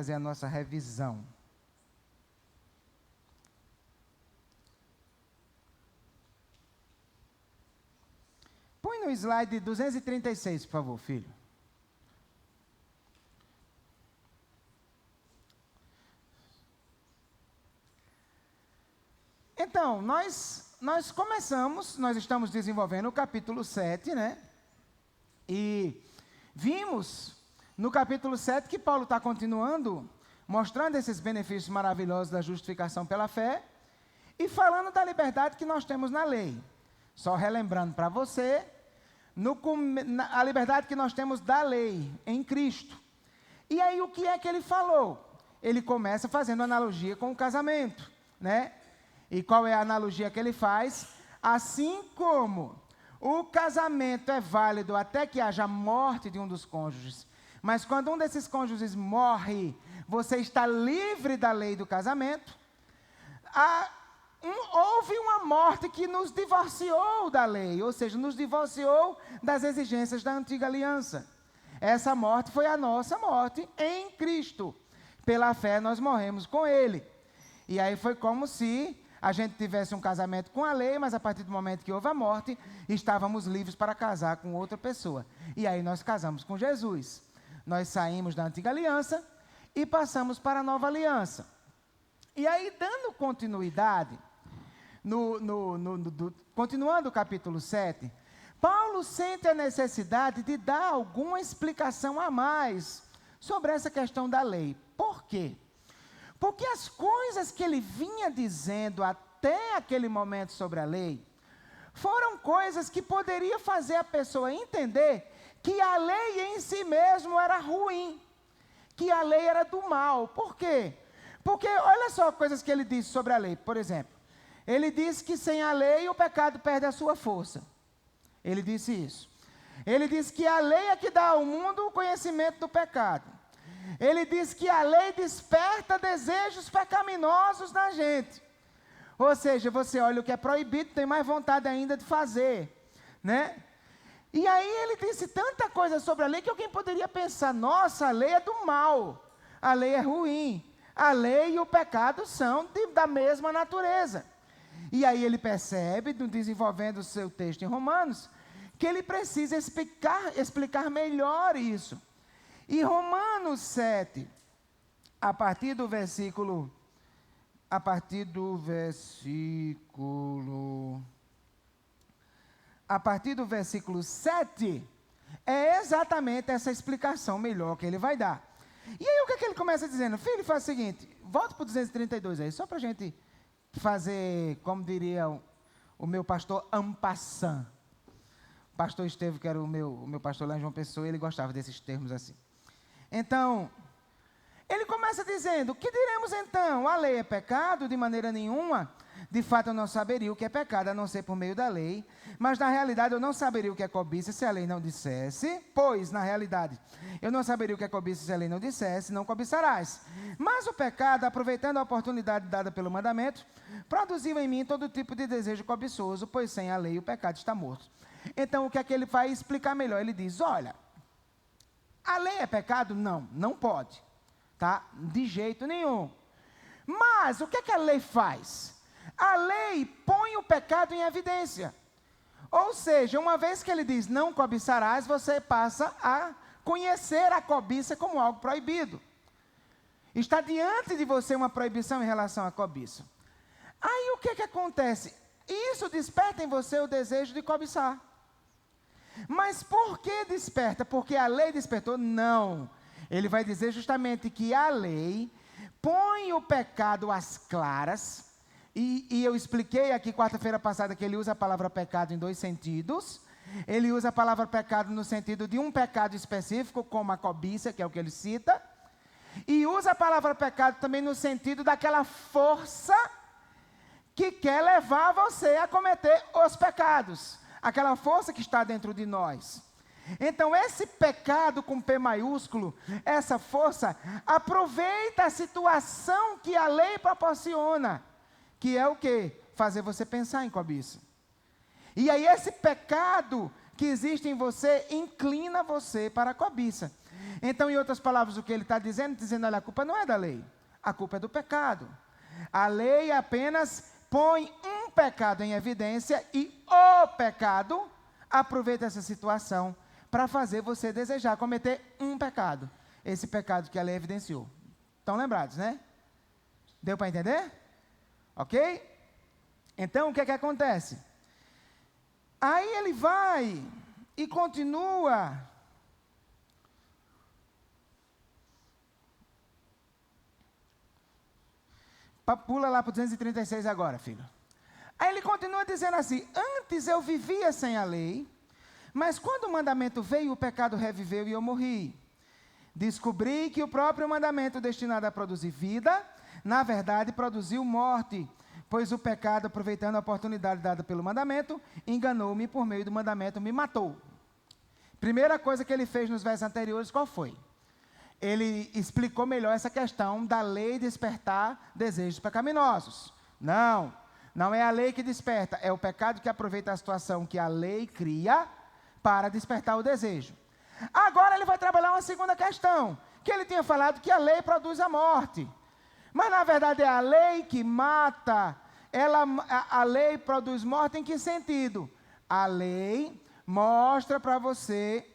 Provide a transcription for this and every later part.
fazer a nossa revisão. Põe no slide 236, por favor, filho. Então, nós estamos desenvolvendo o capítulo 7, né? E vimos no capítulo 7 que Paulo está continuando, mostrando esses benefícios maravilhosos da justificação pela fé e falando da liberdade que nós temos na lei. Só relembrando para você, a liberdade que nós temos da lei em Cristo. E aí o que é que ele falou? Ele começa fazendo analogia com o casamento, né? E qual é a analogia que ele faz? Assim como o casamento é válido até que haja morte de um dos cônjuges, mas quando um desses cônjuges morre, você está livre da lei do casamento. Houve uma morte que nos divorciou da lei, ou seja, nos divorciou das exigências da antiga aliança. Essa morte foi a nossa morte em Cristo. Pela fé nós morremos com Ele. E aí foi como se a gente tivesse um casamento com a lei, mas a partir do momento que houve a morte, estávamos livres para casar com outra pessoa. E aí nós casamos com Jesus. Nós saímos da antiga aliança e passamos para a nova aliança. E aí, dando continuidade, continuando o capítulo 7, Paulo sente a necessidade de dar alguma explicação a mais sobre essa questão da lei. Por quê? Porque as coisas que ele vinha dizendo até aquele momento sobre a lei, foram coisas que poderia fazer a pessoa entender que a lei em si mesmo era ruim, que a lei era do mal. Por quê? Porque olha só coisas que ele disse sobre a lei. Por exemplo, ele disse que sem a lei o pecado perde a sua força. Ele disse isso. Ele disse que a lei é que dá ao mundo o conhecimento do pecado. Ele disse que a lei desperta desejos pecaminosos na gente. Ou seja, você olha o que é proibido, tem mais vontade ainda de fazer, né? E aí ele disse tanta coisa sobre a lei que alguém poderia pensar, nossa, a lei é do mal, a lei é ruim, a lei e o pecado são da mesma natureza. E aí ele percebe, desenvolvendo o seu texto em Romanos, que ele precisa explicar melhor isso. E Romanos 7, a partir do versículo 7, é exatamente essa explicação melhor que ele vai dar. E aí o que é que ele começa dizendo? Filho, faz o seguinte, volta para o 232 aí, só para a gente fazer, como diria o meu pastor en passant. O pastor Estevão, que era o meu pastor lá em João Pessoa, ele gostava desses termos assim. Então, ele começa dizendo, que diremos então? A lei é pecado? De maneira nenhuma. De fato, eu não saberia o que é pecado, a não ser por meio da lei. Mas, na realidade, eu não saberia o que é cobiça se a lei não dissesse. Pois, na realidade, eu não saberia o que é cobiça se a lei não dissesse, não cobiçarás. Mas o pecado, aproveitando a oportunidade dada pelo mandamento, produziu em mim todo tipo de desejo cobiçoso, pois sem a lei o pecado está morto. Então, o que é que ele vai explicar melhor? Ele diz, olha, a lei é pecado? Não, não pode. Tá? De jeito nenhum. Mas o que é que a lei faz? A lei põe o pecado em evidência. Ou seja, uma vez que ele diz não cobiçarás, você passa a conhecer a cobiça como algo proibido. Está diante de você uma proibição em relação à cobiça. Aí o que é que acontece? Isso desperta em você o desejo de cobiçar. Mas por que desperta? Porque a lei despertou? Não. Ele vai dizer justamente que a lei põe o pecado às claras, e eu expliquei aqui quarta-feira passada que ele usa a palavra pecado em dois sentidos. Ele usa a palavra pecado no sentido de um pecado específico, como a cobiça, que é o que ele cita, e usa a palavra pecado também no sentido daquela força que quer levar você a cometer os pecados, aquela força que está dentro de nós. Então, esse pecado com P maiúsculo, essa força, aproveita a situação que a lei proporciona, que é o quê? Fazer você pensar em cobiça. E aí esse pecado que existe em você, inclina você para a cobiça. Então, em outras palavras, o que ele está dizendo? Dizendo, olha, a culpa não é da lei, a culpa é do pecado. A lei apenas põe um pecado em evidência e o pecado aproveita essa situação para fazer você desejar cometer um pecado. Esse pecado que a lei evidenciou. Estão lembrados, né? Deu para entender? Ok? Então, o que é que acontece? Aí ele vai e continua. Pula lá para o 236 agora, filho. Aí ele continua dizendo assim, antes eu vivia sem a lei, mas quando o mandamento veio, o pecado reviveu e eu morri. Descobri que o próprio mandamento destinado a produzir vida, na verdade, produziu morte, pois o pecado, aproveitando a oportunidade dada pelo mandamento, enganou-me por meio do mandamento, me matou. Primeira coisa que ele fez nos versos anteriores, qual foi? Ele explicou melhor essa questão da lei despertar desejos pecaminosos. Não é a lei que desperta, é o pecado que aproveita a situação que a lei cria para despertar o desejo. Agora ele vai trabalhar uma segunda questão, que ele tinha falado que a lei produz a morte. Mas na verdade é a lei que mata, a lei produz morte em que sentido? A lei mostra para você,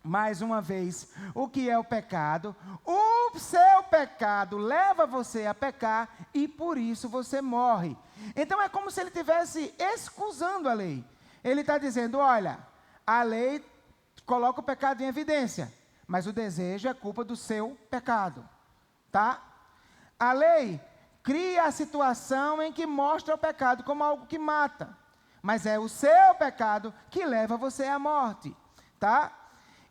mais uma vez, o que é o pecado. O seu pecado leva você a pecar e por isso você morre. Então é como se ele estivesse excusando a lei. Ele está dizendo, olha, a lei coloca o pecado em evidência, mas o desejo é culpa do seu pecado, tá? A lei cria a situação em que mostra o pecado como algo que mata, mas é o seu pecado que leva você à morte, tá?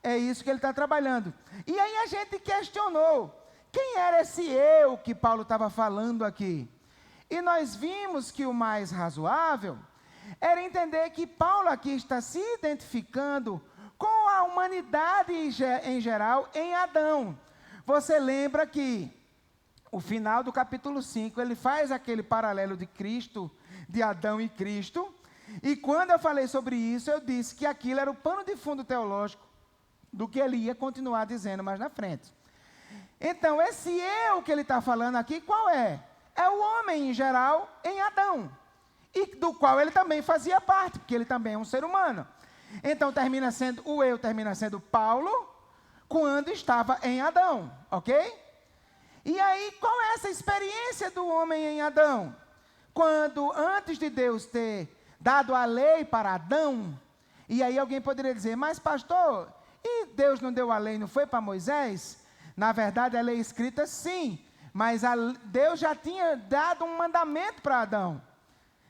É isso que ele está trabalhando. E aí a gente questionou, quem era esse eu que Paulo estava falando aqui? E nós vimos que o mais razoável era entender que Paulo aqui está se identificando com a humanidade em geral em Adão. Você lembra que o final do capítulo 5, ele faz aquele paralelo de Cristo, de Adão e Cristo, e quando eu falei sobre isso, eu disse que aquilo era o pano de fundo teológico do que ele ia continuar dizendo mais na frente. Então, esse eu que ele está falando aqui, qual é? É o homem em geral em Adão, e do qual ele também fazia parte, porque ele também é um ser humano. Então, o eu termina sendo Paulo, quando estava em Adão, ok? E aí, qual é essa experiência do homem em Adão? Quando, antes de Deus ter dado a lei para Adão, e aí alguém poderia dizer, mas pastor, e Deus não deu a lei, não foi para Moisés? Na verdade, a lei escrita sim, mas Deus já tinha dado um mandamento para Adão,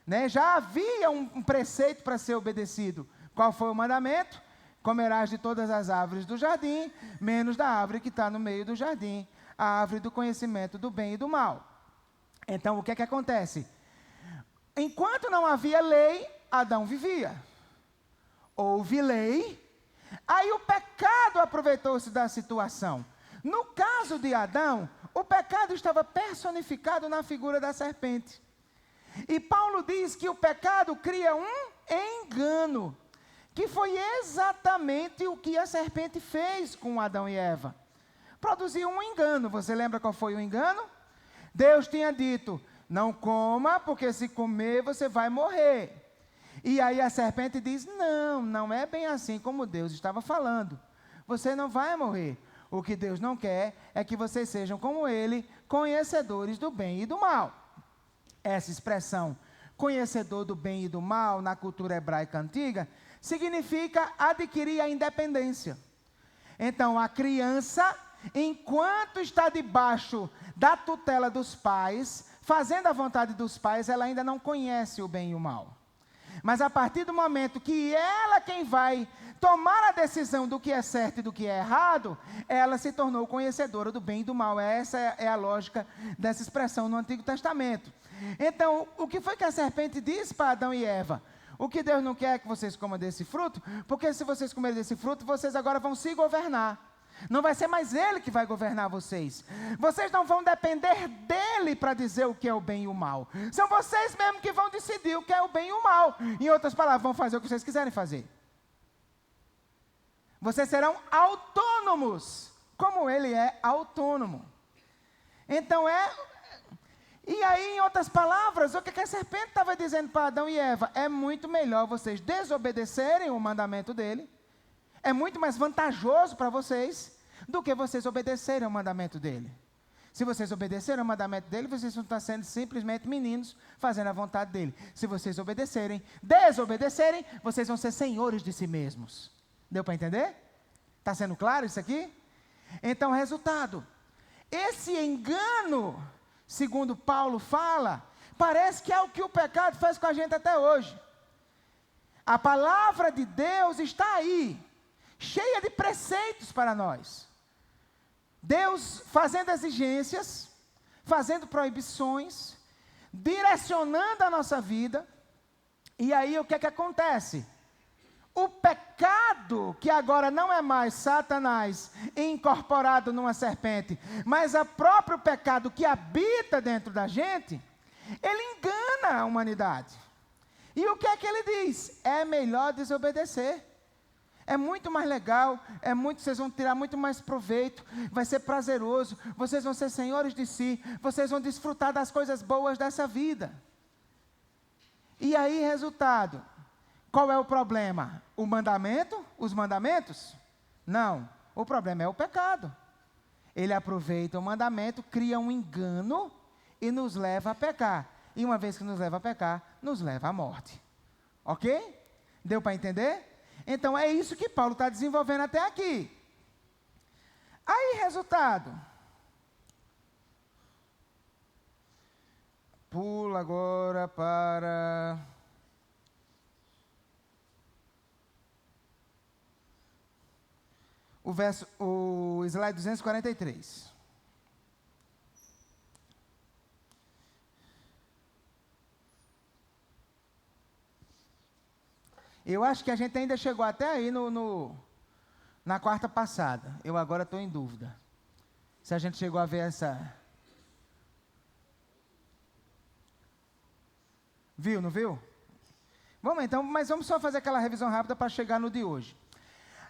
né? Já havia um preceito para ser obedecido. Qual foi o mandamento? Comerás de todas as árvores do jardim, menos da árvore que está no meio do jardim, a árvore do conhecimento do bem e do mal. Então, o que é que acontece? Enquanto não havia lei, Adão vivia. Houve lei, aí o pecado aproveitou-se da situação. No caso de Adão, o pecado estava personificado na figura da serpente. E Paulo diz que o pecado cria um engano, que foi exatamente o que a serpente fez com Adão e Eva. Produziu um engano. Você lembra qual foi o engano? Deus tinha dito, não coma, porque se comer você vai morrer. E aí a serpente diz, não é bem assim como Deus estava falando. Você não vai morrer. O que Deus não quer é que vocês sejam como Ele, conhecedores do bem e do mal. Essa expressão, conhecedor do bem e do mal, na cultura hebraica antiga, significa adquirir a independência. Então, a criança, enquanto está debaixo da tutela dos pais, fazendo a vontade dos pais, ela ainda não conhece o bem e o mal. Mas a partir do momento que ela quem vai tomar a decisão do que é certo e do que é errado, ela se tornou conhecedora do bem e do mal. Essa é a lógica dessa expressão no Antigo Testamento. Então, o que foi que a serpente disse para Adão e Eva? O que Deus não quer é que vocês comam desse fruto, porque se vocês comerem desse fruto, vocês agora vão se governar. Não vai ser mais Ele que vai governar vocês. Vocês não vão depender dEle para dizer o que é o bem e o mal. São vocês mesmos que vão decidir o que é o bem e o mal. Em outras palavras, vão fazer o que vocês quiserem fazer. Vocês serão autônomos como ele é autônomo. Então e aí, em outras palavras, o que a serpente estava dizendo para Adão e Eva? É muito melhor vocês desobedecerem o mandamento dele, é muito mais vantajoso para vocês, do que vocês obedecerem ao mandamento dele. Se vocês obedecerem ao mandamento dele, vocês vão estar sendo simplesmente meninos, fazendo a vontade dele. Se vocês desobedecerem, vocês vão ser senhores de si mesmos. Deu para entender? Está sendo claro isso aqui? Então, resultado, esse engano, segundo Paulo fala, parece que é o que o pecado faz com a gente até hoje. A palavra de Deus está aí, cheia de preceitos para nós. Deus fazendo exigências, fazendo proibições, direcionando a nossa vida. E aí o que é que acontece? O pecado, que agora não é mais Satanás incorporado numa serpente, mas o próprio pecado que habita dentro da gente, ele engana a humanidade. E o que é que ele diz? É melhor desobedecer. É muito mais legal, vocês vão tirar muito mais proveito, vai ser prazeroso, vocês vão ser senhores de si, vocês vão desfrutar das coisas boas dessa vida. E aí, resultado, qual é o problema? O mandamento? Os mandamentos? Não, o problema é o pecado. Ele aproveita o mandamento, cria um engano e nos leva a pecar. E uma vez que nos leva a pecar, nos leva à morte. Ok? Deu para entender? Então, é isso que Paulo está desenvolvendo até aqui. Aí, resultado. Pula agora para... o slide 243. Eu acho que a gente ainda chegou até aí na quarta passada. Eu agora estou em dúvida. Se a gente chegou a ver essa... Viu, não viu? Vamos então, mas vamos só fazer aquela revisão rápida para chegar no de hoje.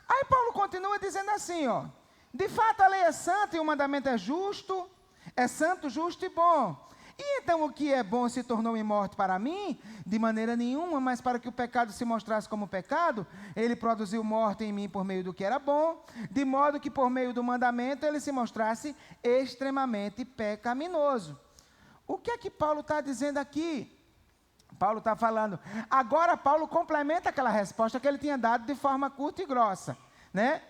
Aí Paulo continua dizendo assim, ó. De fato a lei é santa e o mandamento é justo, é santo, justo e bom. E então o que é bom se tornou em morte para mim? De maneira nenhuma, mas para que o pecado se mostrasse como pecado, ele produziu morte em mim por meio do que era bom, de modo que por meio do mandamento ele se mostrasse extremamente pecaminoso. O que é que Paulo está dizendo aqui? Paulo está falando, agora Paulo complementa aquela resposta que ele tinha dado de forma curta e grossa, né?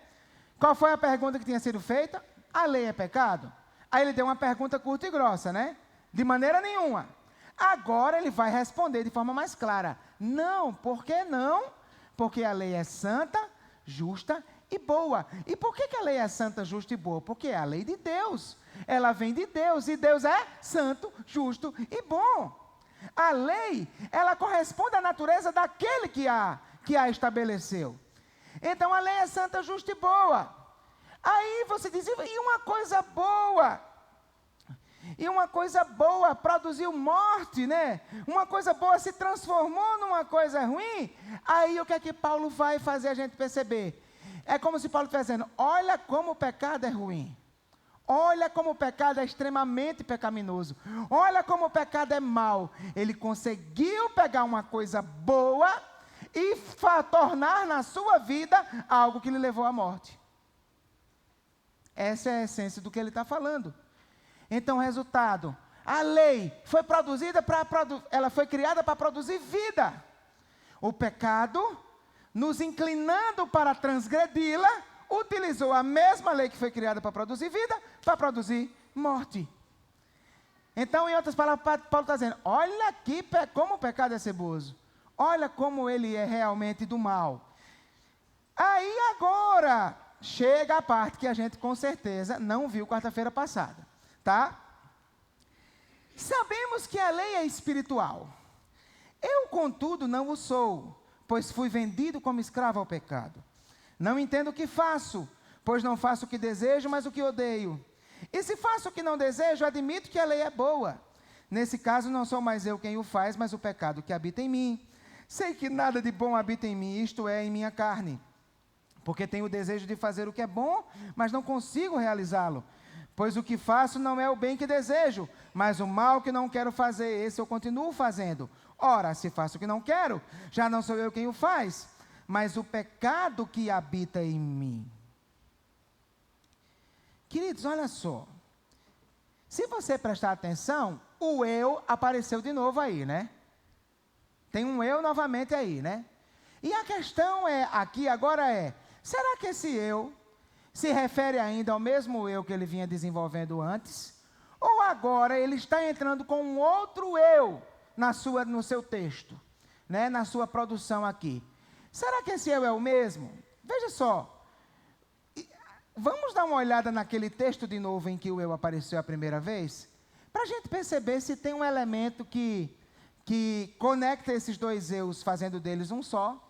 Qual foi a pergunta que tinha sido feita? A lei é pecado? Aí ele deu uma pergunta curta e grossa, né? De maneira nenhuma. Agora ele vai responder de forma mais clara. Não, por que não? Porque a lei é santa, justa e boa. E por que a lei é santa, justa e boa? Porque é a lei de Deus. Ela vem de Deus e Deus é santo, justo e bom. A lei, ela corresponde à natureza daquele que a estabeleceu. Então a lei é santa, justa e boa. Aí você diz, e uma coisa boa? E uma coisa boa produziu morte, né? Uma coisa boa se transformou numa coisa ruim. Aí o que é que Paulo vai fazer a gente perceber? É como se Paulo estivesse dizendo, olha como o pecado é ruim. Olha como o pecado é extremamente pecaminoso. Olha como o pecado é mau. Ele conseguiu pegar uma coisa boa e tornar na sua vida algo que lhe levou à morte. Essa é a essência do que ele está falando. Então, resultado, a lei foi produzida ela foi criada para produzir vida. O pecado, nos inclinando para transgredi-la, utilizou a mesma lei que foi criada para produzir vida, para produzir morte. Então, em outras palavras, Paulo está dizendo, olha aqui como o pecado é ceboso. Olha como ele é realmente do mal. Aí agora, chega a parte que a gente com certeza não viu quarta-feira passada. Tá? Sabemos que a lei é espiritual. Eu, contudo, não o sou, pois fui vendido como escravo ao pecado. Não entendo o que faço, pois não faço o que desejo, mas o que odeio. E se faço o que não desejo, admito que a lei é boa. Nesse caso, não sou mais eu quem o faz, mas o pecado que habita em mim. Sei que nada de bom habita em mim, isto é, em minha carne. Porque tenho o desejo de fazer o que é bom, mas não consigo realizá-lo. Pois o que faço não é o bem que desejo, mas o mal que não quero fazer, esse eu continuo fazendo. Ora, se faço o que não quero, já não sou eu quem o faz, mas o pecado que habita em mim. Queridos, olha só. Se você prestar atenção, o eu apareceu de novo aí, né? Tem um eu novamente aí, né? E a questão aqui agora será que esse eu se refere ainda ao mesmo eu que ele vinha desenvolvendo antes? Ou agora ele está entrando com um outro eu no seu texto, né? Na sua produção aqui? Será que esse eu é o mesmo? Veja só. Vamos dar uma olhada naquele texto de novo em que o eu apareceu a primeira vez? Para a gente perceber se tem um elemento que conecta esses dois eus, fazendo deles um só,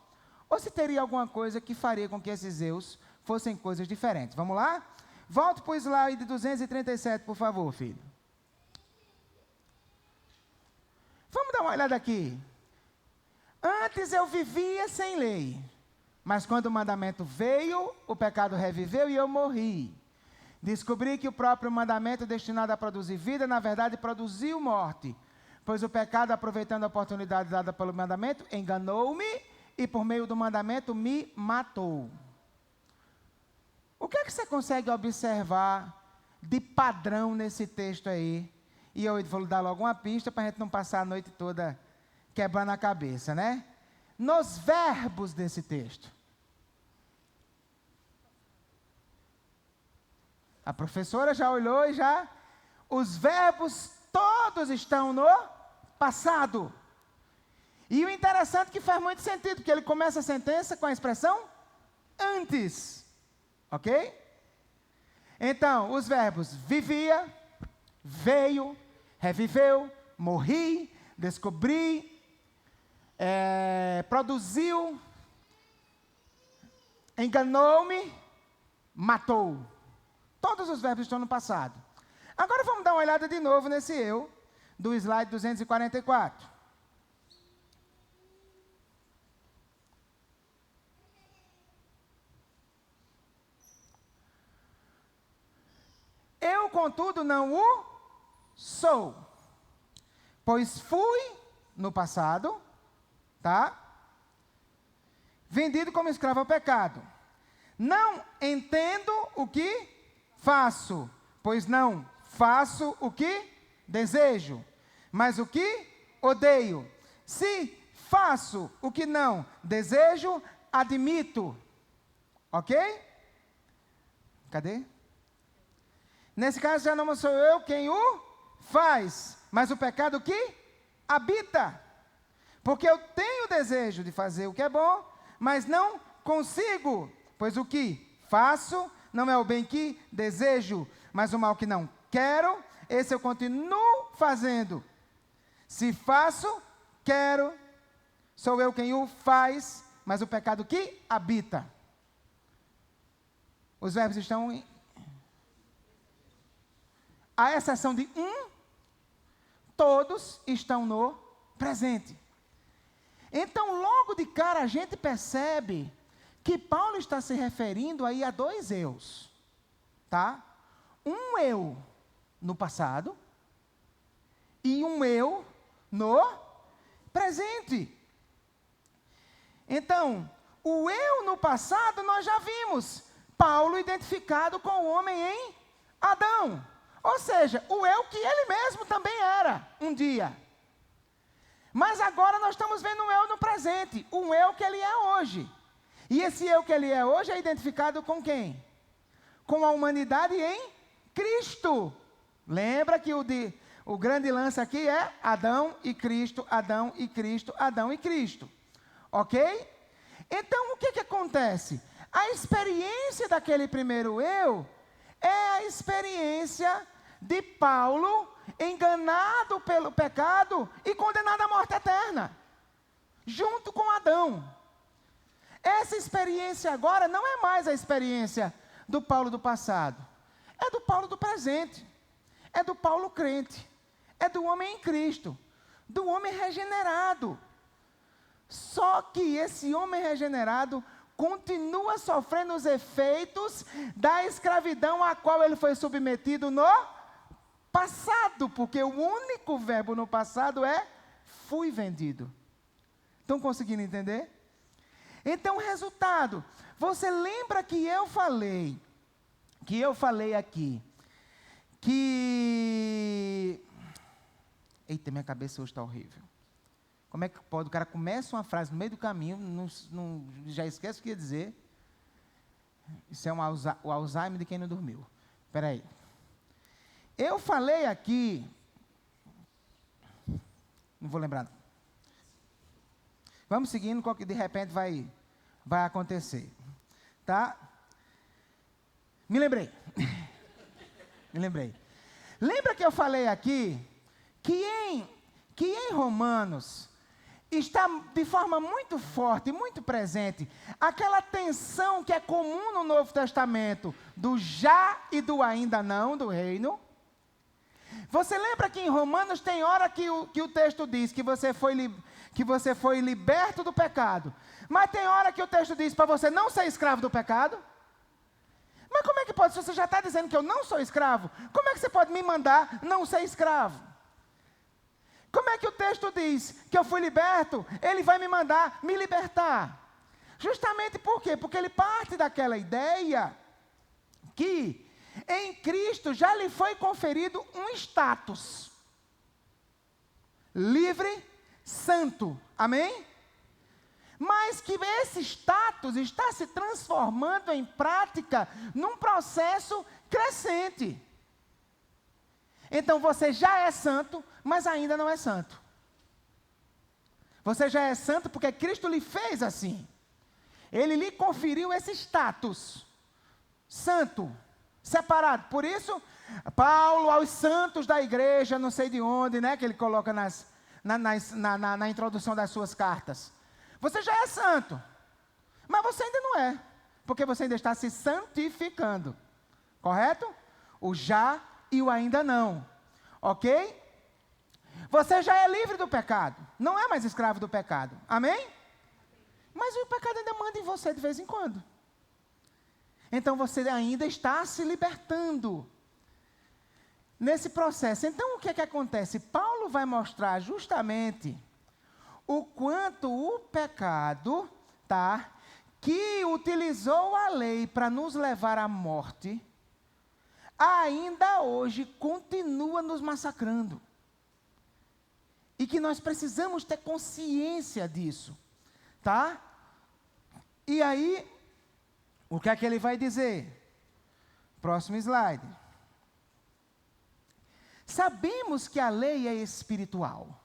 ou se teria alguma coisa que faria com que esses eus fossem coisas diferentes. Vamos lá? Volte para o slide 237, por favor, filho. Vamos dar uma olhada aqui. Antes eu vivia sem lei. Mas quando o mandamento veio, o pecado reviveu e eu morri. Descobri que o próprio mandamento destinado a produzir vida, na verdade, produziu morte. Pois o pecado, aproveitando a oportunidade dada pelo mandamento, enganou-me e por meio do mandamento me matou. O que é que você consegue observar de padrão nesse texto aí? E eu vou dar logo uma pista para a gente não passar a noite toda quebrando a cabeça, né? Nos verbos desse texto. A professora já olhou e os verbos todos estão no passado. E o interessante é que faz muito sentido, porque ele começa a sentença com a expressão antes. Ok? Então, os verbos vivia, veio, reviveu, morri, descobri, produziu, enganou-me, matou. Todos os verbos estão no passado. Agora vamos dar uma olhada de novo nesse eu, do slide 244. Eu, contudo, não o sou, pois fui, no passado, tá? Vendido como escravo ao pecado. Não entendo o que faço, pois não faço o que desejo, mas o que odeio. Se faço o que não desejo, admito. Ok? Cadê? Nesse caso já não sou eu quem o faz, mas o pecado que habita. Porque eu tenho o desejo de fazer o que é bom, mas não consigo, pois o que faço não é o bem que desejo, mas o mal que não quero, esse eu continuo fazendo. Se faço, quero, sou eu quem o faz, mas o pecado que habita. Os verbos estão à exceção de todos estão no presente. Então, logo de cara, a gente percebe que Paulo está se referindo aí a dois eus, tá? Um eu no passado e um eu no presente. Então, o eu no passado nós já vimos, Paulo identificado com o homem em Adão. Ou seja, o eu que ele mesmo também era um dia. Mas agora nós estamos vendo um eu no presente, um eu que ele é hoje. E esse eu que ele é hoje é identificado com quem? Com a humanidade em Cristo. Lembra que o grande lance aqui é Adão e Cristo, Adão e Cristo, Adão e Cristo. Ok? Então, o que acontece? A experiência daquele primeiro eu é a experiência de Paulo enganado pelo pecado e condenado à morte eterna, junto com Adão. Essa experiência agora não é mais a experiência do Paulo do passado, é do Paulo do presente, é do Paulo crente, é do homem em Cristo, do homem regenerado. Só que esse homem regenerado continua sofrendo os efeitos da escravidão a qual ele foi submetido no passado, porque o único verbo no passado é fui vendido. Estão conseguindo entender? Então, o resultado, você lembra que eu falei aqui, que... Eita, minha cabeça hoje está horrível. Como é que pode? O cara começa uma frase no meio do caminho, já esquece o que ia dizer. Isso é o Alzheimer de quem não dormiu. Espera aí. Eu falei aqui... Não vou lembrar, não. Vamos seguindo, que de repente vai acontecer. Tá? Me lembrei. Lembra que eu falei aqui que em Romanos está de forma muito forte, muito presente, aquela tensão que é comum no Novo Testamento, do já e do ainda não, do reino. Você lembra que em Romanos tem hora que o texto diz que você foi liberto do pecado, mas tem hora que o texto diz para você não ser escravo do pecado? Mas como é que pode, se você já está dizendo que eu não sou escravo, como é que você pode me mandar não ser escravo? Como é que o texto diz que eu fui liberto, ele vai me mandar me libertar? Justamente por quê? Porque ele parte daquela ideia que em Cristo já lhe foi conferido um status livre, santo, amém? Mas que esse status está se transformando em prática num processo crescente. Então você já é santo, mas ainda não é santo. Você já é santo porque Cristo lhe fez assim. Ele lhe conferiu esse status santo, separado. Por isso, Paulo aos santos da igreja, não sei de onde, né, que ele coloca na introdução das suas cartas. Você já é santo, mas você ainda não é, porque você ainda está se santificando. Correto? O já e o ainda não. Ok? Você já é livre do pecado. Não é mais escravo do pecado. Amém? Mas o pecado ainda manda em você de vez em quando. Então você ainda está se libertando nesse processo. Então o que é que acontece? Paulo vai mostrar justamente o quanto o pecado, tá, que utilizou a lei para nos levar à morte, ainda hoje continua nos massacrando. E que nós precisamos ter consciência disso, tá? E aí, o que é que ele vai dizer? Próximo slide. Sabemos que a lei é espiritual.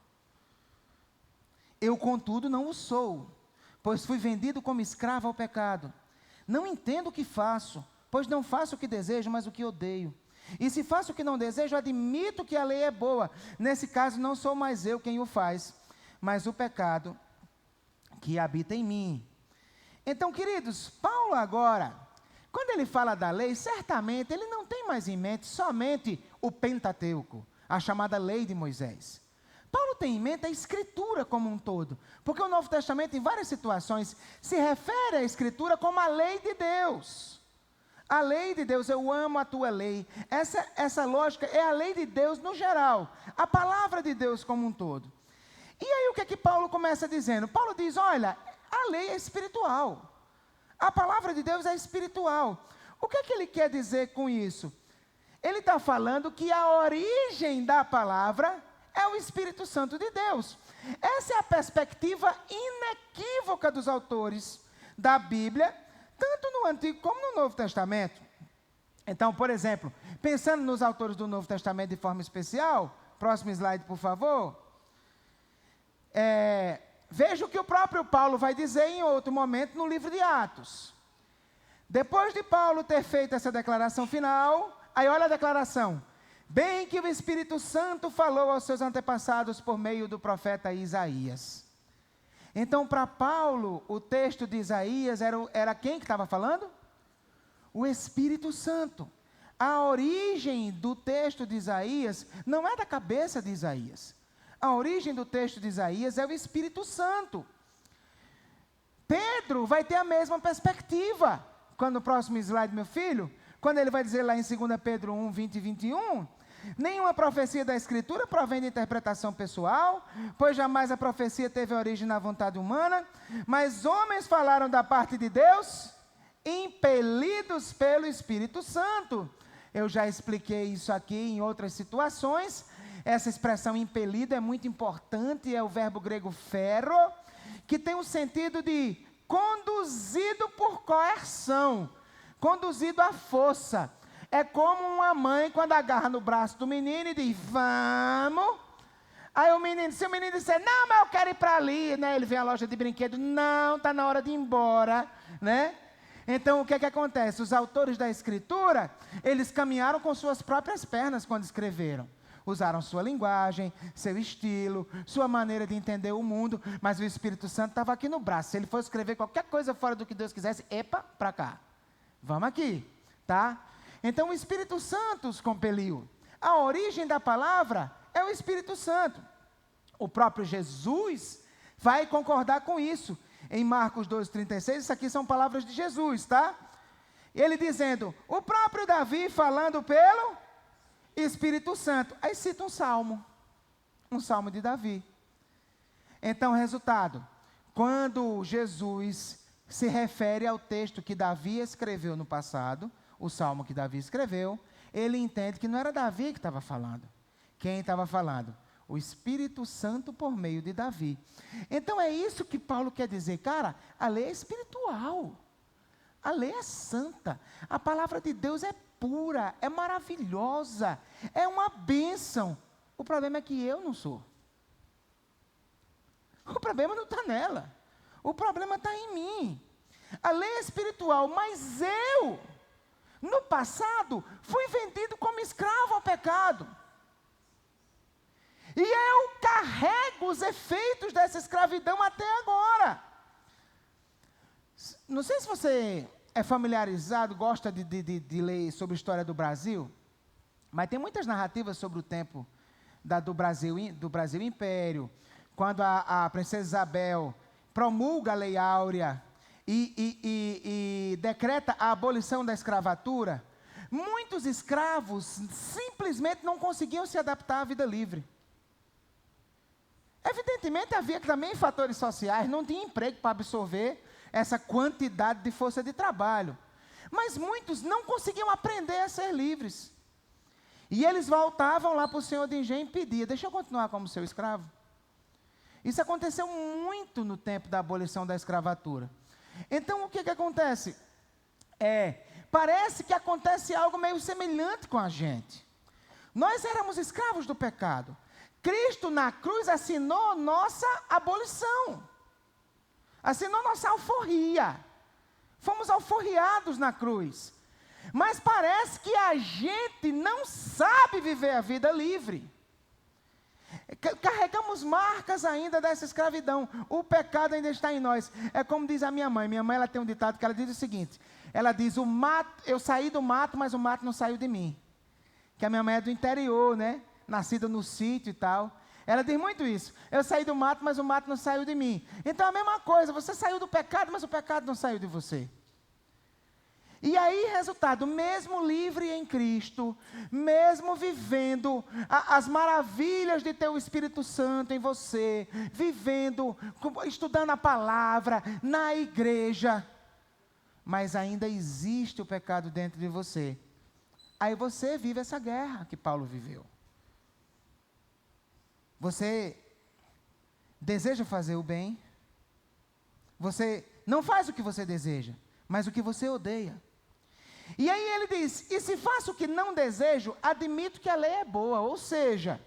Eu, contudo, não o sou, pois fui vendido como escravo ao pecado. Não entendo o que faço, pois não faço o que desejo, mas o que odeio. E se faço o que não desejo, admito que a lei é boa. Nesse caso, não sou mais eu quem o faz, mas o pecado que habita em mim. Então, queridos, Paulo agora, quando ele fala da lei, certamente ele não tem mais em mente somente o Pentateuco, a chamada lei de Moisés. Paulo tem em mente a Escritura como um todo, porque o Novo Testamento, em várias situações, se refere à Escritura como a lei de Deus. A lei de Deus, eu amo a tua lei. Essa lógica é a lei de Deus no geral, a palavra de Deus como um todo. E aí o que é que Paulo começa dizendo? Paulo diz, olha, a lei é espiritual. A palavra de Deus é espiritual. O que é que ele quer dizer com isso? Ele está falando que a origem da palavra é o Espírito Santo de Deus. Essa é a perspectiva inequívoca dos autores da Bíblia, tanto no Antigo como no Novo Testamento. Então, por exemplo, pensando nos autores do Novo Testamento de forma especial, próximo slide, por favor. Veja o que o próprio Paulo vai dizer em outro momento no livro de Atos. Depois de Paulo ter feito essa declaração final, aí olha a declaração. Bem que o Espírito Santo falou aos seus antepassados por meio do profeta Isaías. Então, para Paulo, o texto de Isaías era quem que estava falando? O Espírito Santo. A origem do texto de Isaías não é da cabeça de Isaías. A origem do texto de Isaías é o Espírito Santo. Pedro vai ter a mesma perspectiva. Quando o próximo slide, meu filho, quando ele vai dizer lá em 2 Pedro 1, 20 e 21, nenhuma profecia da Escritura provém de interpretação pessoal, pois jamais a profecia teve origem na vontade humana, mas homens falaram da parte de Deus, impelidos pelo Espírito Santo. Eu já expliquei isso aqui em outras situações. Essa expressão impelido é muito importante, é o verbo grego phero, que tem o sentido de conduzido por coerção, conduzido à força. É como uma mãe quando agarra no braço do menino e diz, vamos. Aí o menino, se o menino disser, não, mas eu quero ir para ali, né? Ele vem à loja de brinquedo, não, está na hora de ir embora, né? Então, o que é que acontece? Os autores da Escritura, eles caminharam com suas próprias pernas quando escreveram. Usaram sua linguagem, seu estilo, sua maneira de entender o mundo, mas o Espírito Santo estava aqui no braço. Se ele fosse escrever qualquer coisa fora do que Deus quisesse, epa, para cá. Vamos aqui, tá? Então, o Espírito Santo os compeliu. A origem da palavra é o Espírito Santo. O próprio Jesus vai concordar com isso. Em Marcos 2,36, isso aqui são palavras de Jesus, tá? Ele dizendo, o próprio Davi falando pelo Espírito Santo. Aí cita um salmo de Davi. Então, resultado, quando Jesus se refere ao texto que Davi escreveu no passado, o salmo que Davi escreveu, ele entende que não era Davi que estava falando. Quem estava falando? O Espírito Santo por meio de Davi. Então é isso que Paulo quer dizer, cara, a lei é espiritual, a lei é santa, a palavra de Deus é pura, é maravilhosa, é uma bênção. O problema é que eu não sou. O problema não está nela, o problema está em mim. A lei é espiritual, mas eu, no passado, fui vendido como escravo ao pecado. E eu carrego os efeitos dessa escravidão até agora. Não sei se você é familiarizado, gosta de ler sobre a história do Brasil, mas tem muitas narrativas sobre o tempo do Brasil Império, quando a princesa Isabel promulga a Lei Áurea e decreta a abolição da escravatura. Muitos escravos simplesmente não conseguiam se adaptar à vida livre. Evidentemente, havia também fatores sociais, não tinha emprego para absorver essa quantidade de força de trabalho. Mas muitos não conseguiam aprender a ser livres. E eles voltavam lá para o senhor de engenho e pediam, deixa eu continuar como seu escravo. Isso aconteceu muito no tempo da abolição da escravatura. Então, o que acontece? Parece que acontece algo meio semelhante com a gente. Nós éramos escravos do pecado. Cristo na cruz assinou nossa abolição, assinou nossa alforria, fomos alforriados na cruz, mas parece que a gente não sabe viver a vida livre, carregamos marcas ainda dessa escravidão, o pecado ainda está em nós. É como diz a minha mãe ela tem um ditado que ela diz o seguinte, ela diz, eu saí do mato, mas o mato não saiu de mim, que a minha mãe é do interior, né? Nascida no sítio e tal, ela diz muito isso, eu saí do mato, mas o mato não saiu de mim. Então a mesma coisa, você saiu do pecado, mas o pecado não saiu de você. E aí, resultado, mesmo livre em Cristo, mesmo vivendo as maravilhas de ter o Espírito Santo em você, vivendo, estudando a palavra, na igreja, mas ainda existe o pecado dentro de você. Aí você vive essa guerra que Paulo viveu. Você deseja fazer o bem, você não faz o que você deseja, mas o que você odeia. E aí ele diz, e se faço o que não desejo, admito que a lei é boa, ou seja,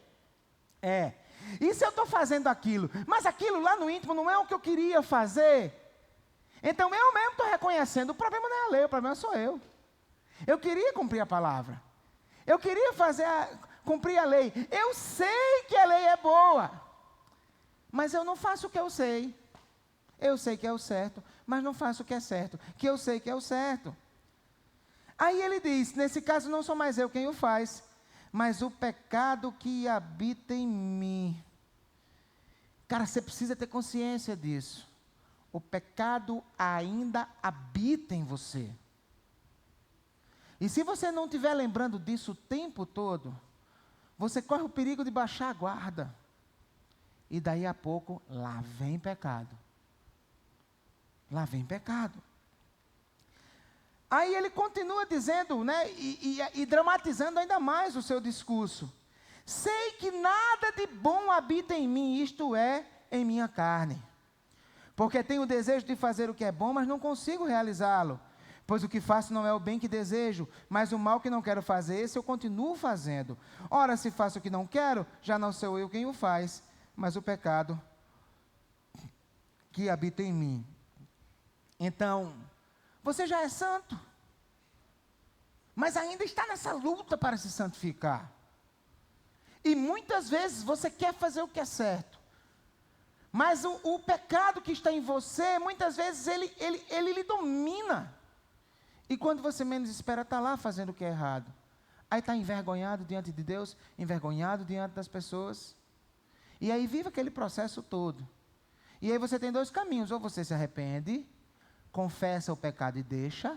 e se eu estou fazendo aquilo, mas aquilo lá no íntimo não é o que eu queria fazer, então eu mesmo estou reconhecendo, o problema não é a lei, o problema sou eu. Eu queria cumprir a palavra, eu queria cumprir a lei, eu sei que a lei é boa, mas eu não faço o que eu sei que é o certo, mas não faço o que é certo, que eu sei que é o certo. Aí ele diz, nesse caso não sou mais eu quem o faz, mas o pecado que habita em mim. Cara, você precisa ter consciência disso. o pecado ainda habita em você. E se você não estiver lembrando disso o tempo todo, você corre o perigo de baixar a guarda. E daí a pouco, lá vem pecado. Lá vem pecado. Aí ele continua dizendo, né, e dramatizando ainda mais o seu discurso. Sei que nada de bom habita em mim, isto é, em minha carne. Porque tenho o desejo de fazer o que é bom, mas não consigo realizá-lo. Pois o que faço não é o bem que desejo, mas o mal que não quero fazer, esse eu continuo fazendo. Ora, se faço o que não quero, já não sou eu quem o faz, mas o pecado que habita em mim. Então, você já é santo, mas ainda está nessa luta para se santificar. E muitas vezes você quer fazer o que é certo, mas o pecado que está em você, muitas vezes ele lhe domina. E quando você menos espera, está lá fazendo o que é errado. Aí está envergonhado diante de Deus, envergonhado diante das pessoas. E aí vive aquele processo todo. E aí você tem dois caminhos: ou você se arrepende, confessa o pecado e deixa,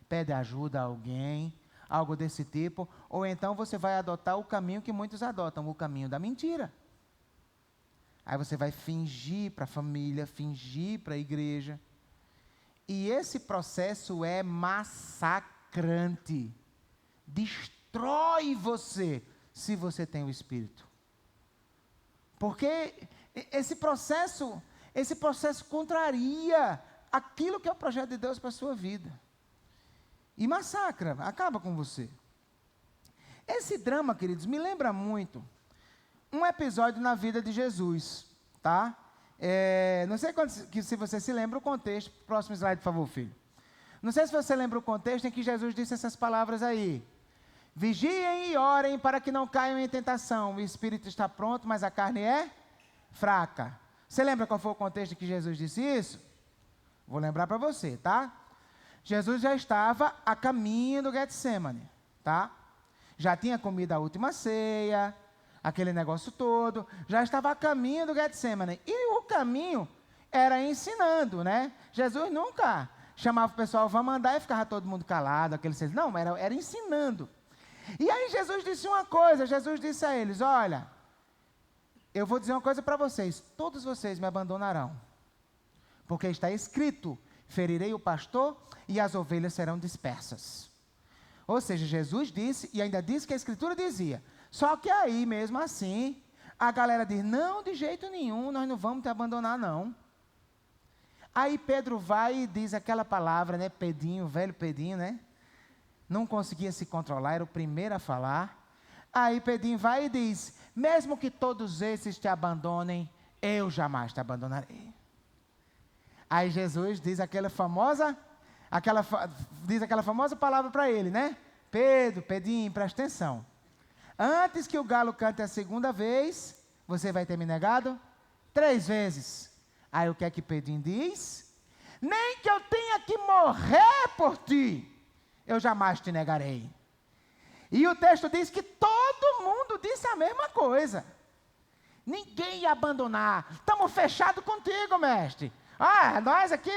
pede ajuda a alguém, algo desse tipo, ou então você vai adotar o caminho que muitos adotam, o caminho da mentira. Aí você vai fingir para a família, fingir para a igreja. E esse processo é massacrante. Destrói você, se você tem o Espírito. Porque esse processo contraria aquilo que é o projeto de Deus para a sua vida. E massacra, acaba com você. Esse drama, queridos, me lembra muito um episódio na vida de Jesus, tá? Não sei se você se lembra o contexto. Próximo slide, por favor, filho. Não sei se você lembra o contexto em que Jesus disse essas palavras aí. Vigiem e orem para que não caiam em tentação. O espírito está pronto, mas a carne é fraca. Você lembra qual foi o contexto em que Jesus disse isso? Vou lembrar para você, tá? Jesus já estava a caminho do Getsemane, tá? Já tinha comido a última ceia, aquele negócio todo, já estava a caminho do Getsemane. E o caminho era ensinando, né? Jesus nunca chamava o pessoal, vamos andar, e ficava todo mundo calado, não, era ensinando. E aí Jesus disse uma coisa, Jesus disse a eles, olha, eu vou dizer uma coisa para vocês, todos vocês me abandonarão, porque está escrito, ferirei o pastor e as ovelhas serão dispersas. Ou seja, Jesus disse, e ainda disse que a Escritura dizia, só que aí, mesmo assim, a galera diz, não, de jeito nenhum, nós não vamos te abandonar, não. Aí Pedro vai e diz aquela palavra, né, Pedinho, velho Pedinho, né? Não conseguia se controlar, era o primeiro a falar. Aí Pedrinho vai e diz, mesmo que todos esses te abandonem, eu jamais te abandonarei. Aí Jesus diz aquela famosa palavra para ele, né? Pedrinho, presta atenção. Antes que o galo cante a segunda vez, você vai ter me negado 3 vezes. Aí o que é que Pedrinho diz? Nem que eu tenha que morrer por ti, eu jamais te negarei. E o texto diz que todo mundo disse a mesma coisa. Ninguém ia abandonar. Estamos fechados contigo, mestre. Nós aqui,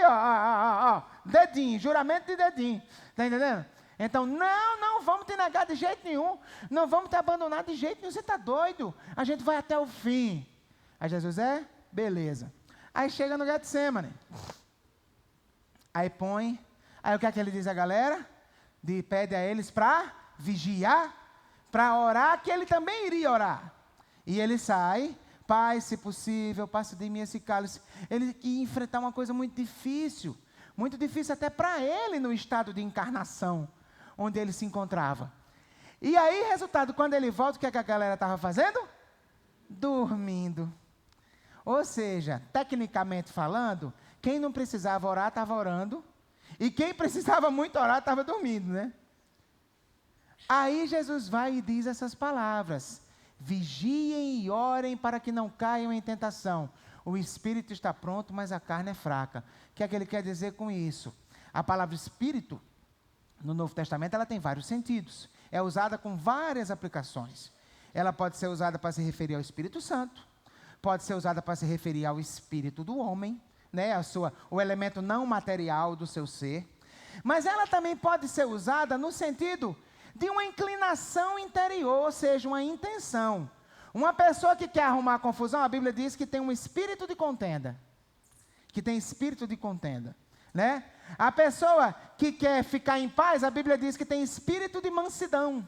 dedinho, juramento de dedinho. Está entendendo? Então, não vamos te negar de jeito nenhum. Não vamos te abandonar de jeito nenhum. Você está doido? A gente vai até o fim. Aí Jesus, beleza. Aí chega no Getsemane. Aí o que é que ele diz a galera? Pede a eles para vigiar, para orar, que ele também iria orar. E ele sai, Pai, se possível, passe de mim esse cálice. Ele ia enfrentar uma coisa muito difícil até para ele no estado de encarnação, onde ele se encontrava. E aí, resultado, quando ele volta, o que é que a galera estava fazendo? Dormindo. Ou seja, tecnicamente falando, quem não precisava orar estava orando, e quem precisava muito orar estava dormindo, né? Aí Jesus vai e diz essas palavras, vigiem e orem para que não caiam em tentação. O espírito está pronto, mas a carne é fraca. O que é que ele quer dizer com isso? A palavra espírito, no Novo Testamento, ela tem vários sentidos. É usada com várias aplicações. Ela pode ser usada para se referir ao Espírito Santo, pode ser usada para se referir ao espírito do homem, né, o elemento não material do seu ser. Mas ela também pode ser usada no sentido de uma inclinação interior, ou seja, uma intenção. Uma pessoa que quer arrumar confusão, a Bíblia diz que tem um espírito de contenda. Que tem espírito de contenda, né? A pessoa que quer ficar em paz, a Bíblia diz que tem espírito de mansidão,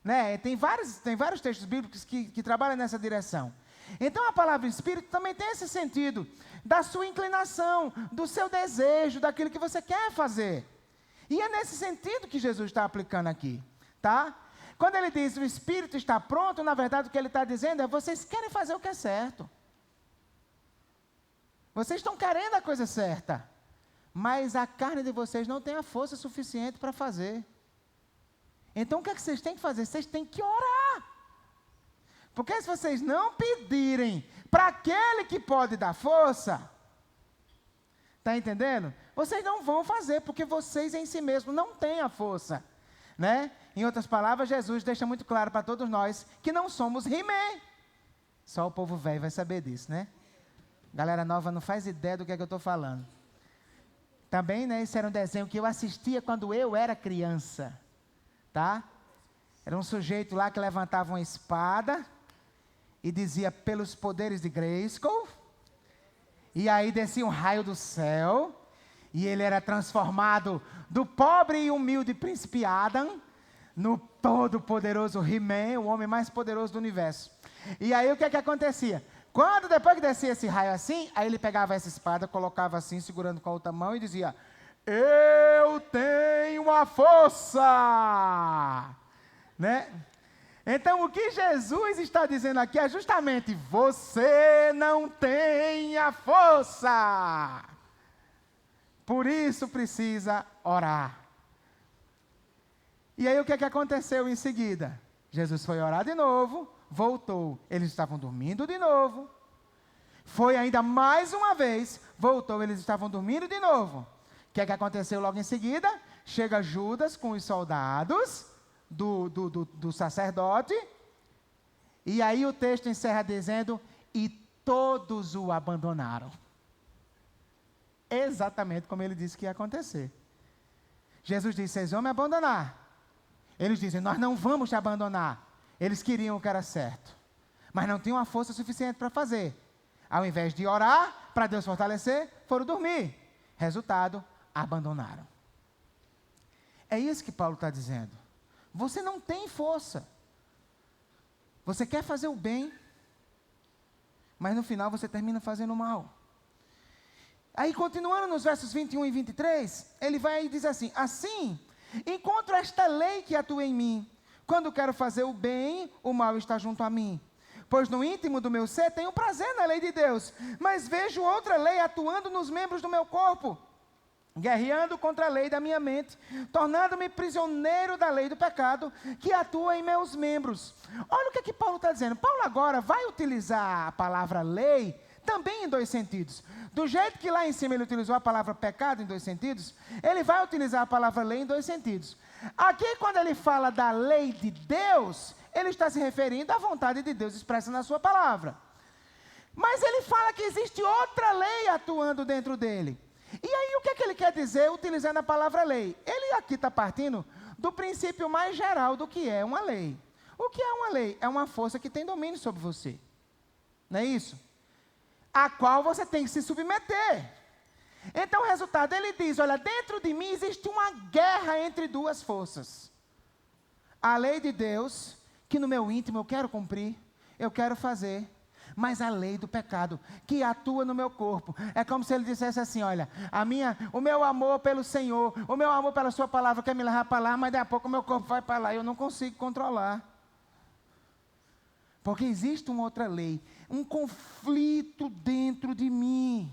né? Tem vários textos bíblicos que trabalham nessa direção. Então a palavra espírito também tem esse sentido, da sua inclinação, do seu desejo, daquilo que você quer fazer. E é nesse sentido que Jesus está aplicando aqui, tá? Quando ele diz o espírito está pronto, na verdade o que ele está dizendo é: vocês querem fazer o que é certo. Vocês estão querendo a coisa certa, mas a carne de vocês não tem a força suficiente para fazer. Então o que é que vocês têm que fazer? Vocês têm que orar. Porque se vocês não pedirem para aquele que pode dar força, está entendendo? Vocês não vão fazer, porque vocês em si mesmos não têm a força, né? Em outras palavras, Jesus deixa muito claro para todos nós que não somos He-Man. Só o povo velho vai saber disso, né? Galera nova não faz ideia do que é que eu estou falando. Também, né, esse era um desenho que eu assistia quando eu era criança, tá? Era um sujeito lá que levantava uma espada e dizia: pelos poderes de Grayskull. E aí descia um raio do céu e ele era transformado do pobre e humilde príncipe Adam no todo-poderoso He-Man, o homem mais poderoso do universo. E aí o que é que acontecia? Quando depois que descia esse raio assim, aí ele pegava essa espada, colocava assim, segurando com a outra mão e dizia: eu tenho a força, né? Então o que Jesus está dizendo aqui é justamente: você não tem a força, por isso precisa orar. E aí o que é que aconteceu em seguida? Jesus foi orar de novo, voltou, eles estavam dormindo de novo. Foi ainda mais uma vez, voltou, eles estavam dormindo de novo. O que é que aconteceu logo em seguida? Chega Judas com os soldados do sacerdote, e aí o texto encerra dizendo: e todos o abandonaram. Exatamente como ele disse que ia acontecer. Jesus disse: vocês vão me abandonar. Eles dizem: nós não vamos te abandonar. Eles queriam o que era certo, mas não tinham a força suficiente para fazer. Ao invés de orar para Deus fortalecer, foram dormir. Resultado, abandonaram. É isso que Paulo está dizendo. Você não tem força. Você quer fazer o bem, mas no final você termina fazendo o mal. Aí, continuando nos versos 21 e 23, ele vai e diz assim: assim, encontro esta lei que atua em mim. Quando quero fazer o bem, o mal está junto a mim. Pois no íntimo do meu ser tenho prazer na lei de Deus, mas vejo outra lei atuando nos membros do meu corpo, guerreando contra a lei da minha mente, tornando-me prisioneiro da lei do pecado, que atua em meus membros. Olha o que Paulo está dizendo. Paulo agora vai utilizar a palavra lei também em dois sentidos. Do jeito que lá em cima ele utilizou a palavra pecado em dois sentidos, ele vai utilizar a palavra lei em dois sentidos. Aqui, quando ele fala da lei de Deus, ele está se referindo à vontade de Deus expressa na sua palavra. Mas ele fala que existe outra lei atuando dentro dele. E aí o que é que ele quer dizer utilizando a palavra lei? Ele aqui está partindo do princípio mais geral do que é uma lei. O que é uma lei? É uma força que tem domínio sobre você. Não é isso? A qual você tem que se submeter. Então o resultado, ele diz: olha, dentro de mim existe uma guerra entre duas forças. A lei de Deus, que no meu íntimo eu quero cumprir, eu quero fazer, mas a lei do pecado, que atua no meu corpo. É como se ele dissesse assim: olha, o meu amor pelo Senhor, o meu amor pela sua palavra quer me levar para lá, mas daqui a pouco o meu corpo vai para lá e eu não consigo controlar. Porque existe uma outra lei, um conflito dentro de mim.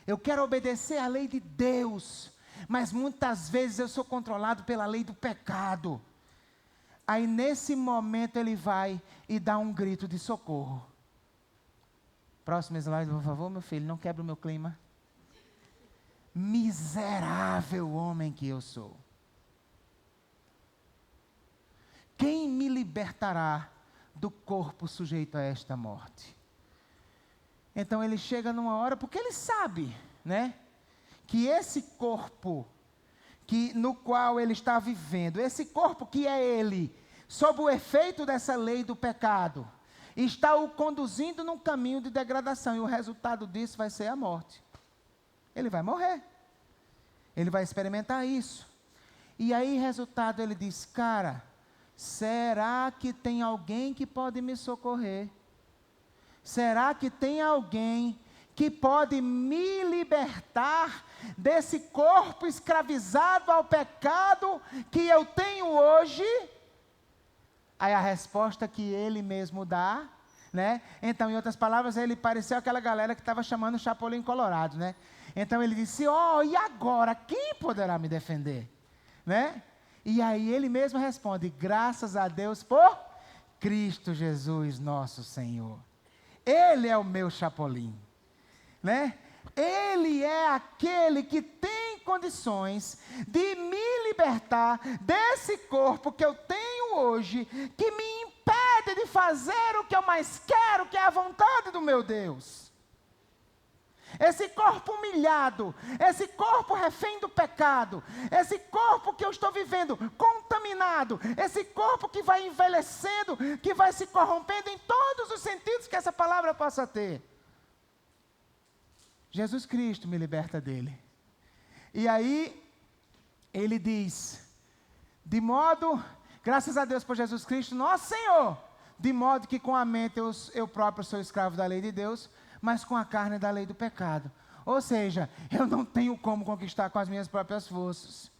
Eu quero obedecer à lei de Deus, mas muitas vezes eu sou controlado pela lei do pecado. Aí nesse momento ele vai e dá um grito de socorro. Próximo slide, por favor, meu filho, não quebra o meu clima. Miserável homem que eu sou. Quem me libertará do corpo sujeito a esta morte? Então ele chega numa hora, porque ele sabe, né, que esse corpo no qual ele está vivendo, esse corpo que é ele, sob o efeito dessa lei do pecado, está o conduzindo num caminho de degradação, e o resultado disso vai ser a morte. Ele vai morrer. Ele vai experimentar isso. E aí, resultado, ele diz: cara, será que tem alguém que pode me socorrer? Será que tem alguém que pode me libertar desse corpo escravizado ao pecado que eu tenho hoje? Aí a resposta que ele mesmo dá, né? Então, em outras palavras, ele pareceu aquela galera que estava chamando o Chapolin Colorado, né? Então ele disse: e agora, quem poderá me defender? Né? E aí ele mesmo responde: graças a Deus por Cristo Jesus nosso Senhor. Ele é o meu Chapolin, né? Ele é aquele que tem condições de me libertar desse corpo que eu tenho hoje, que me impede de fazer o que eu mais quero, que é a vontade do meu Deus. Esse corpo humilhado, esse corpo refém do pecado, esse corpo que eu estou vivendo contaminado, esse corpo que vai envelhecendo, que vai se corrompendo em todos os sentidos que essa palavra possa ter. Jesus Cristo me liberta dele. E aí, ele diz, graças a Deus por Jesus Cristo, nosso Senhor, de modo que com a mente eu próprio sou escravo da lei de Deus, mas com a carne da lei do pecado. Ou seja, eu não tenho como conquistar com as minhas próprias forças.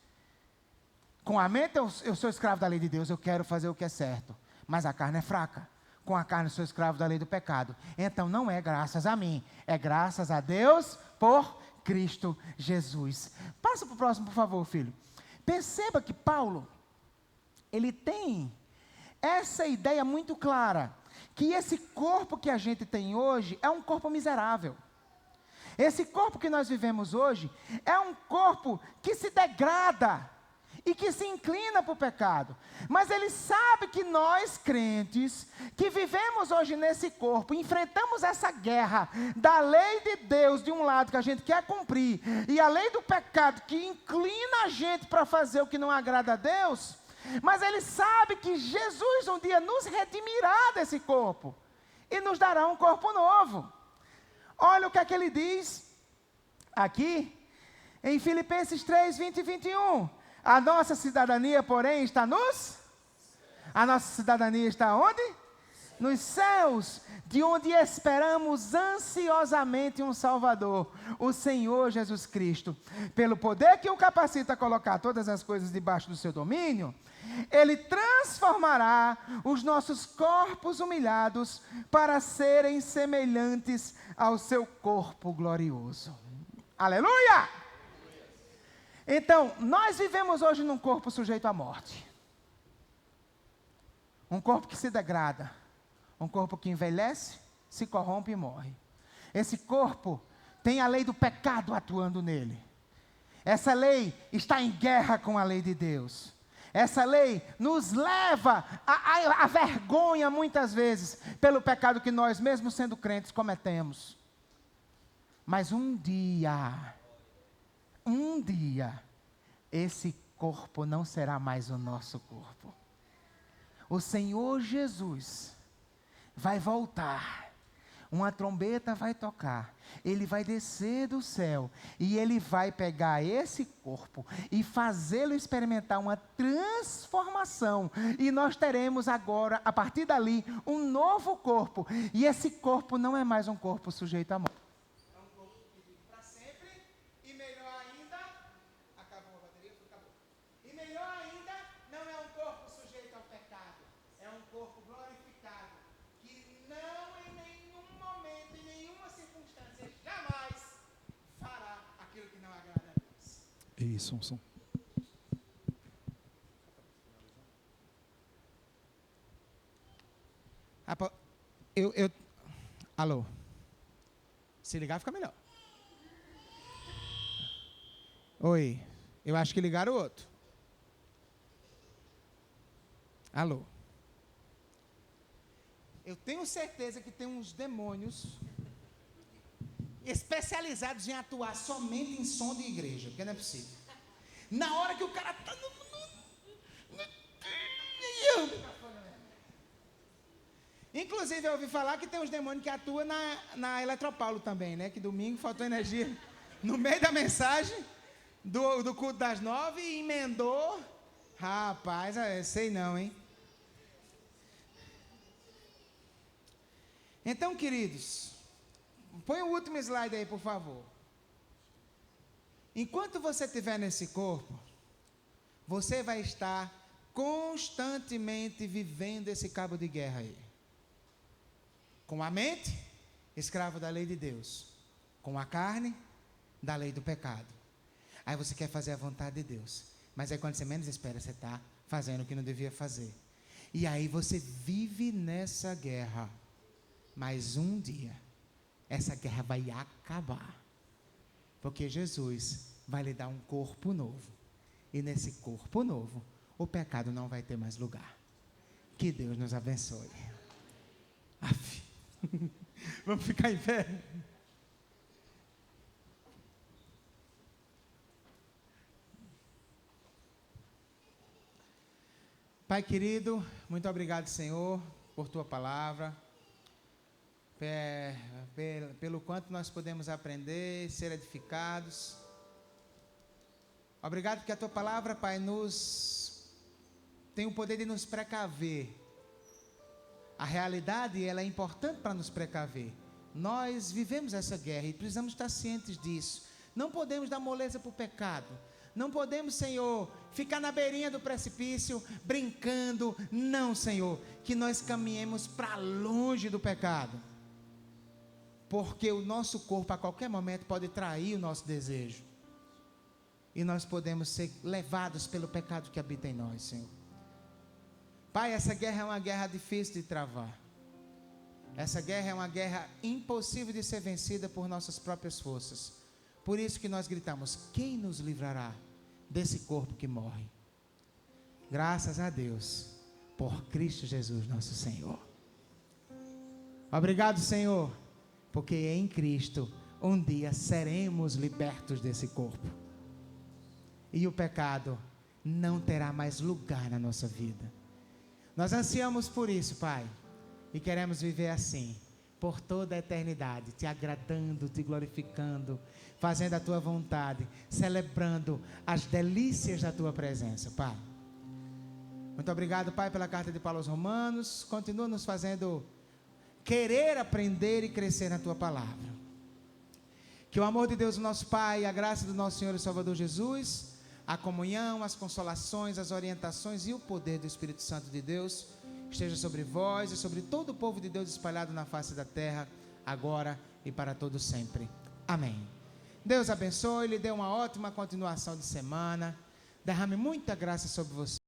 Com a mente eu sou escravo da lei de Deus, eu quero fazer o que é certo, mas a carne é fraca. Com a carne eu sou escravo da lei do pecado. Então não é graças a mim, é graças a Deus por Cristo Jesus. Passa para o próximo, por favor, filho. Perceba que Paulo, ele tem essa ideia muito clara, que esse corpo que a gente tem hoje é um corpo miserável. Esse corpo que nós vivemos hoje é um corpo que se degrada e que se inclina para o pecado. Mas ele sabe que nós, crentes, que vivemos hoje nesse corpo, enfrentamos essa guerra da lei de Deus, de um lado, que a gente quer cumprir, e a lei do pecado, que inclina a gente para fazer o que não agrada a Deus. Mas ele sabe que Jesus um dia nos redimirá desse corpo e nos dará um corpo novo. Olha o que é que ele diz aqui em Filipenses 3, 20 e 21. A nossa cidadania, porém, A nossa cidadania está onde? Nos céus, de onde esperamos ansiosamente um Salvador, o Senhor Jesus Cristo. Pelo poder que o capacita a colocar todas as coisas debaixo do seu domínio, Ele transformará os nossos corpos humilhados para serem semelhantes ao seu corpo glorioso. Aleluia! Então, nós vivemos hoje num corpo sujeito à morte. Um corpo que se degrada. Um corpo que envelhece, se corrompe e morre. Esse corpo tem a lei do pecado atuando nele. Essa lei está em guerra com a lei de Deus. Essa lei nos leva à vergonha, muitas vezes, pelo pecado que nós, mesmo sendo crentes, cometemos. Mas um dia, esse corpo não será mais o nosso corpo. O Senhor Jesus vai voltar, uma trombeta vai tocar, Ele vai descer do céu, e Ele vai pegar esse corpo, e fazê-lo experimentar uma transformação, e nós teremos agora, a partir dali, um novo corpo, e esse corpo não é mais um corpo sujeito à morte. É um corpo que vive para sempre, e melhor ainda, acabou a bateria, acabou. E melhor ainda, não é um corpo sujeito ao pecado, é um corpo glorificado, que não em nenhum momento, em nenhuma circunstância, jamais fará aquilo que não agrada a Deus. Isso, som. Alô? Se ligar fica melhor. Oi, eu acho que ligaram o outro. Alô? Eu tenho certeza que tem uns demônios especializados em atuar somente em som de igreja, porque não é possível. Na hora que o cara está inclusive, eu ouvi falar que tem uns demônios que atuam na Eletropaulo também, né? Que domingo faltou energia no meio da mensagem do culto das 9 e emendou. Rapaz, sei não, hein? Então, queridos, põe o último slide aí, por favor. Enquanto você estiver nesse corpo, você vai estar constantemente vivendo esse cabo de guerra aí. Com a mente, escravo da lei de Deus. Com a carne, da lei do pecado. Aí você quer fazer a vontade de Deus. Mas aí quando você menos espera, você está fazendo o que não devia fazer. E aí você vive nessa guerra. Mas um dia, essa guerra vai acabar. Porque Jesus vai lhe dar um corpo novo. E nesse corpo novo, o pecado não vai ter mais lugar. Que Deus nos abençoe. Aff. Vamos ficar em pé. Pai querido, muito obrigado, Senhor, por tua palavra, pelo quanto nós podemos aprender, ser edificados. Obrigado porque a tua palavra, Pai, tem o poder de nos precaver. A realidade, ela é importante para nos precaver. Nós vivemos essa guerra e precisamos estar cientes disso. Não podemos dar moleza para o pecado. Não podemos, Senhor, ficar na beirinha do precipício, brincando. Não, Senhor, que nós caminhemos para longe do pecado. Porque o nosso corpo, a qualquer momento, pode trair o nosso desejo. E nós podemos ser levados pelo pecado que habita em nós, Senhor. Pai, essa guerra é uma guerra difícil de travar. Essa guerra é uma guerra impossível de ser vencida por nossas próprias forças. Por isso que nós gritamos: quem nos livrará desse corpo que morre? Graças a Deus, por Cristo Jesus nosso Senhor. Obrigado, Senhor, porque em Cristo um dia seremos libertos desse corpo. E o pecado não terá mais lugar na nossa vida. Nós ansiamos por isso, Pai, e queremos viver assim, por toda a eternidade, te agradando, te glorificando, fazendo a tua vontade, celebrando as delícias da tua presença, Pai. Muito obrigado, Pai, pela carta de Paulo aos Romanos. Continua nos fazendo querer aprender e crescer na tua palavra. Que o amor de Deus, nosso Pai, a graça do nosso Senhor e Salvador Jesus, a comunhão, as consolações, as orientações e o poder do Espírito Santo de Deus esteja sobre vós e sobre todo o povo de Deus espalhado na face da terra, agora e para todo sempre. Amém. Deus abençoe, lhe dê uma ótima continuação de semana, derrame muita graça sobre você.